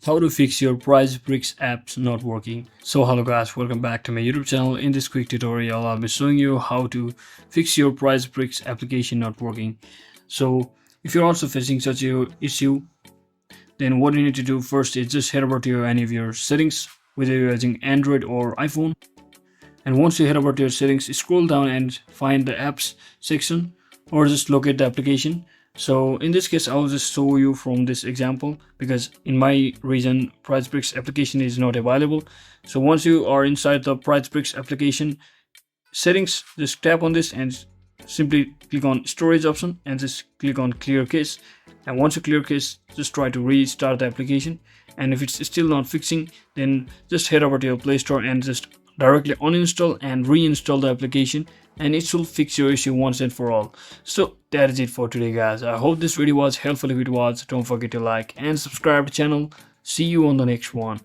How to fix your Prizepicks apps not working. So hello guys, welcome back to my YouTube channel. In this quick tutorial I'll be showing you how to fix your Prizepicks application not working. So if you're also facing such a issue, then what you need to do first is just head over to any of your settings, whether you're using Android or iPhone. And once you head over to your settings, scroll down and find the apps section, or just locate the application. So in this case I'll just show you from this example, because in my region Prizepicks application is not available. So once you are inside the Prizepicks application settings, just tap on this and simply click on storage option and just click on clear cache. And once you clear cache, just try to restart the application. And if it's still not fixing, then just head over to your Play Store and just directly uninstall and reinstall the application, and it will fix your issue once and for all. So that is it for today guys. I hope this video was helpful. If it was, don't forget to like and subscribe to the channel. See you on the next one.